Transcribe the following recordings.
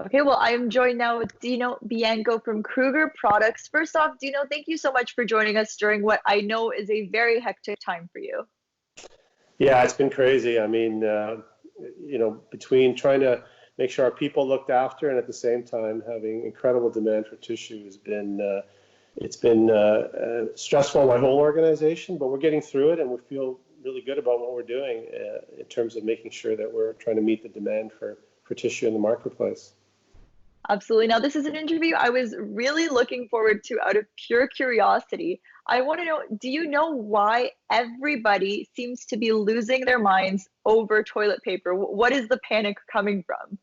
Okay, well, I am joined now with Dino Bianco from Kruger Products. First off, Dino, thank you so much for joining us during what I know is a very hectic time for you. Yeah, it's been crazy. I mean, between trying to make sure our people looked after and at the same time having incredible demand for tissue has been, it's been stressful on my whole organization, but we're getting through it and we feel really good about what we're doing in terms of making sure that we're trying to meet the demand for tissue in the marketplace. Absolutely. Now, this is an interview I was really looking forward to out of pure curiosity. I want to know, do you know why everybody seems to be losing their minds over toilet paper? What is the panic coming from?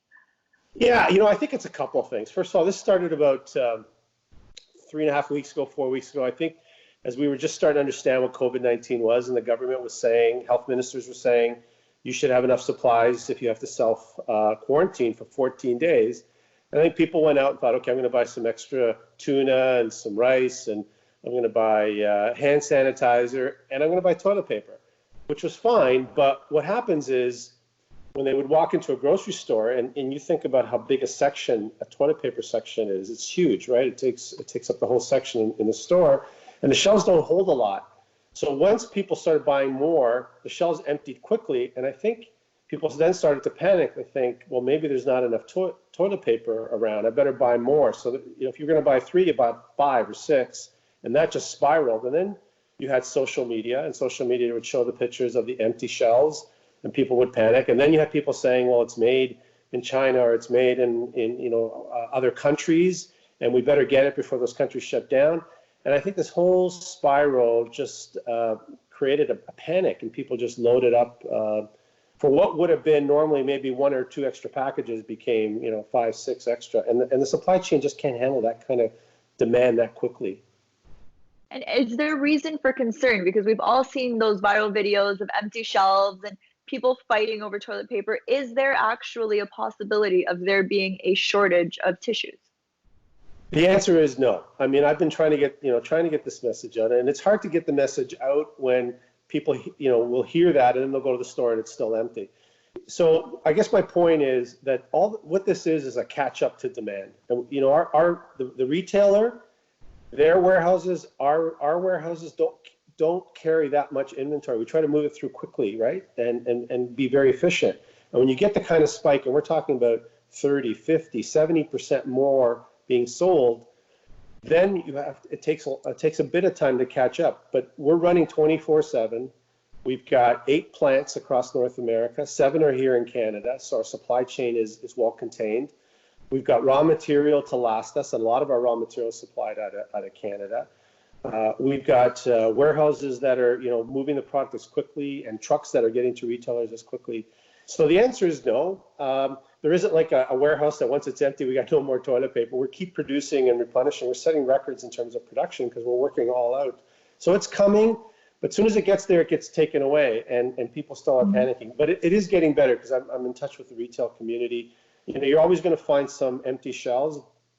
Yeah, I think it's a couple of things. First of all, this started about 3.5 weeks ago, 4 weeks ago. I think as we were just starting to understand what COVID-19 was, and the government was saying, health ministers were saying, you should have enough supplies if you have to self-quarantine for 14 days. I think people went out and thought, okay, I'm going to buy some extra tuna and some rice, and I'm going to buy hand sanitizer, and I'm going to buy toilet paper, which was fine. But what happens is when they would walk into a grocery store, and you think about how big a toilet paper section is, it's huge, right? It takes up the whole section in the store, and the shelves don't hold a lot. So once people started buying more, the shelves emptied quickly, and I think people then started to panic. They think, well, maybe there's not enough toilet paper around. I better buy more. So that, if you're going to buy 3, you buy 5 or 6, and that just spiraled. And then you had social media, and social media would show the pictures of the empty shelves, and people would panic. And then you had people saying, well, it's made in China or it's made in other countries, and we better get it before those countries shut down. And I think this whole spiral just created a panic, and people just loaded up. For what would have been normally maybe 1 or 2 extra packages became 5, 6 extra, and the supply chain just can't handle that kind of demand that quickly. And is there reason for concern? Because we've all seen those viral videos of empty shelves and people fighting over toilet paper. Is there actually a possibility of there being a shortage of tissues? The answer is no. I mean, I've been trying to get this message out, and it's hard to get the message out when people, will hear that and then they'll go to the store and it's still empty. So I guess my point is that what this is a catch up to demand. And the retailer, their warehouses, our warehouses don't carry that much inventory. We try to move it through quickly, right? And be very efficient. And when you get the kind of spike, and we're talking about 30, 50, 70% more being sold, then it takes a bit of time to catch up. But we're running 24/7. We've got 8 plants across North America. 7 are here in Canada, so our supply chain is well contained. We've got raw material to last us, and a lot of our raw material is supplied out of Canada. We've got warehouses that are moving the product as quickly, and trucks that are getting to retailers as quickly. So the answer is no. There isn't like a warehouse that once it's empty, we got no more toilet paper. We keep producing and replenishing. We're setting records in terms of production because we're working all out. So it's coming, but as soon as it gets there, it gets taken away, and people still are panicking. But it is getting better because I'm in touch with the retail community. You're always going to find some empty shelves,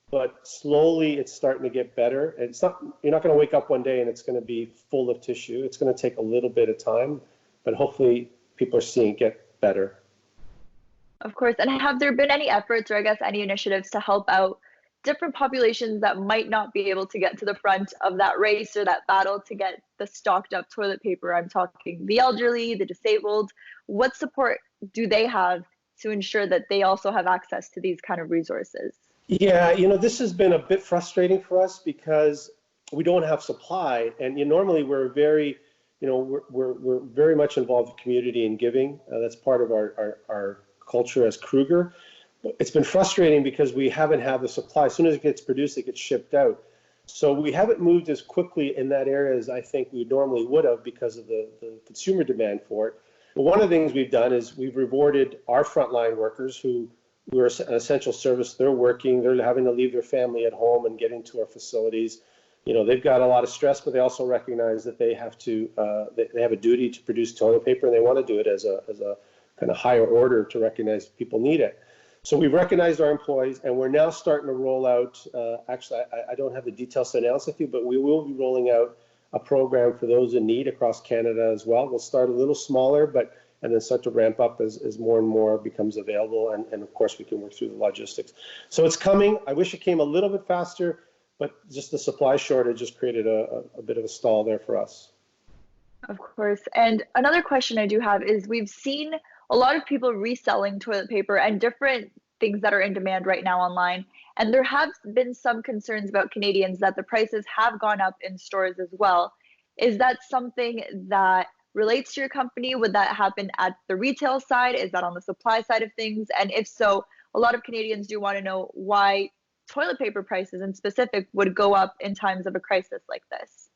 but slowly it's starting to get better. And you're not going to wake up one day and it's going to be full of tissue. It's going to take a little bit of time, but hopefully people are seeing it get better. Of course. And have there been any efforts, or I guess any initiatives, to help out different populations that might not be able to get to the front of that race or that battle to get the stocked up toilet paper? I'm talking the elderly, the disabled. What support do they have to ensure that they also have access to these kind of resources? Yeah, this has been a bit frustrating for us because we don't have supply, and normally we're very, we're very much involved in community and giving. That's part of our culture as Kruger. But it's been frustrating because we haven't had the supply. As soon as it gets produced, it gets shipped out. So we haven't moved as quickly in that area as I think we normally would have because of the consumer demand for it. But one of the things we've done is we've rewarded our frontline workers who we're an essential service. They're working, they're having to leave their family at home and get into our facilities. They've got a lot of stress, but they also recognize that they have a duty to produce toilet paper, and they want to do it as a kind of higher order to recognize people need it. So we've recognized our employees, and we're now starting to roll out, actually, I don't have the details to announce with you, but we will be rolling out a program for those in need across Canada as well. We'll start a little smaller, and and then start to ramp up as more and more becomes available. And of course, we can work through the logistics. So it's coming. I wish it came a little bit faster, but just the supply shortage just created a bit of a stall there for us. Of course. And another question I do have is we've seen a lot of people reselling toilet paper and different things that are in demand right now online. And there have been some concerns about Canadians that the prices have gone up in stores as well. Is that something that relates to your company? Would that happen at the retail side? Is that on the supply side of things? And if so, a lot of Canadians do want to know why toilet paper prices in specific would go up in times of a crisis like this.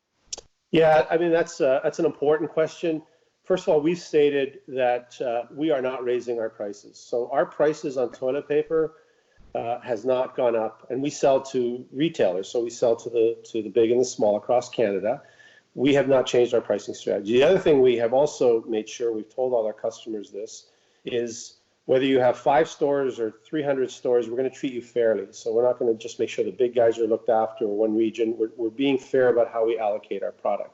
Yeah, I mean, that's an important question. First of all, we've stated that we are not raising our prices. So our prices on toilet paper has not gone up, and we sell to retailers. So we sell to the big and the small across Canada. We have not changed our pricing strategy. The other thing we have also made sure, we've told all our customers this, is whether you have 5 stores or 300 stores, we're going to treat you fairly. So we're not going to just make sure the big guys are looked after or one region. We're being fair about how we allocate our product.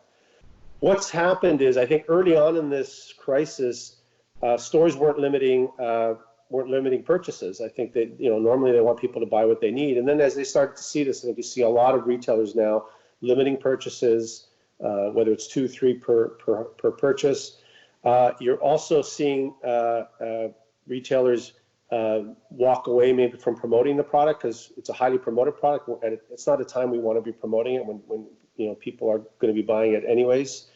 What's happened is, I think early on in this crisis, stores weren't limiting purchases. I think that normally they want people to buy what they need, and then as they started to see this, I think you see a lot of retailers now limiting purchases, whether it's 2, 3 per purchase. You're also seeing retailers walk away maybe from promoting the product because it's a highly promoted product, and it's not a time we want to be promoting it when people are going to be buying it anyways.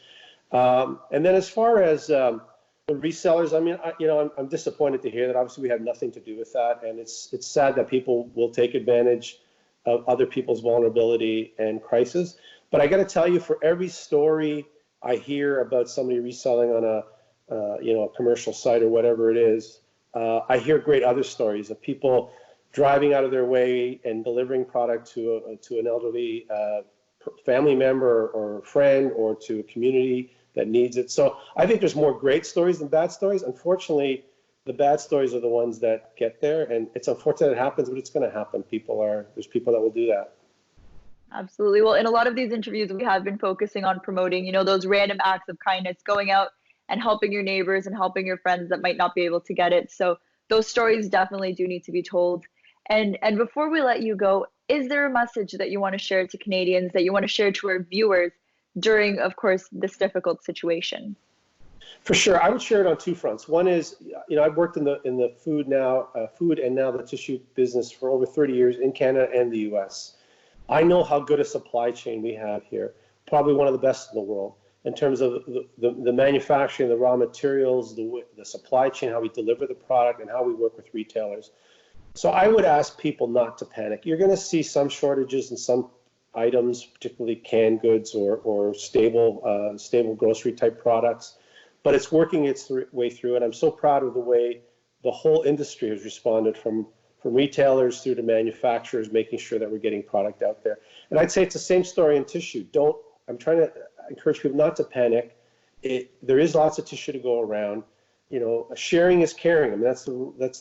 And then as far as the resellers, I mean, I'm disappointed to hear that. Obviously, we have nothing to do with that, and it's sad that people will take advantage of other people's vulnerability and crisis. But I got to tell you, for every story I hear about somebody reselling on a commercial site or whatever it is, I hear great other stories of people driving out of their way and delivering product to an elderly family member or friend or to a community that needs it. So I think there's more great stories than bad stories. Unfortunately, the bad stories are the ones that get there, and it's unfortunate it happens, but it's going to happen. There's people that will do that. Absolutely. Well, in a lot of these interviews, we have been focusing on promoting, those random acts of kindness, going out and helping your neighbors and helping your friends that might not be able to get it. So those stories definitely do need to be told. And before we let you go, is there a message that you want to share to Canadians, that you want to share to our viewers during, of course, this difficult situation? For sure, I would share it on 2 fronts. One is, I've worked in the food and now the tissue business for over 30 years in Canada and the U.S. I know how good a supply chain we have here, probably one of the best in the world, in terms of the manufacturing, the raw materials, the supply chain, how we deliver the product, and how we work with retailers. So I would ask people not to panic. You're going to see some shortages in some items, particularly canned goods or stable grocery type products, but it's working its way through. And I'm so proud of the way the whole industry has responded, from retailers through to manufacturers, making sure that we're getting product out there. And I'd say it's the same story in tissue. I'm trying to encourage people not to panic. There is lots of tissue to go around. Sharing is caring. I mean, that's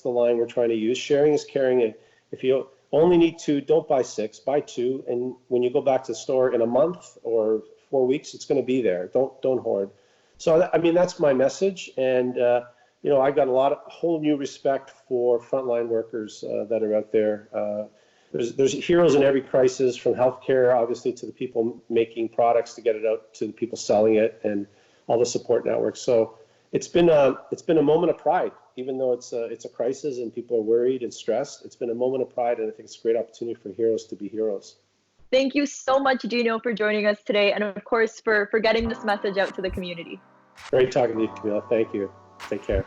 the line we're trying to use. Sharing is caring. And if you only need 2, don't buy 6, buy 2. And when you go back to the store in a month or 4 weeks, it's going to be there. Don't hoard. So, I mean, that's my message. And, I got a whole new respect for frontline workers that are out there. There's heroes in every crisis, from healthcare, obviously, to the people making products to get it out to the people selling it, and all the support networks. So it's been a moment of pride, even though it's a crisis and people are worried and stressed. It's been a moment of pride, and I think it's a great opportunity for heroes to be heroes. Thank you so much, Dino, for joining us today, and of course for getting this message out to the community. Great talking to you, Camille. Thank you. Take care.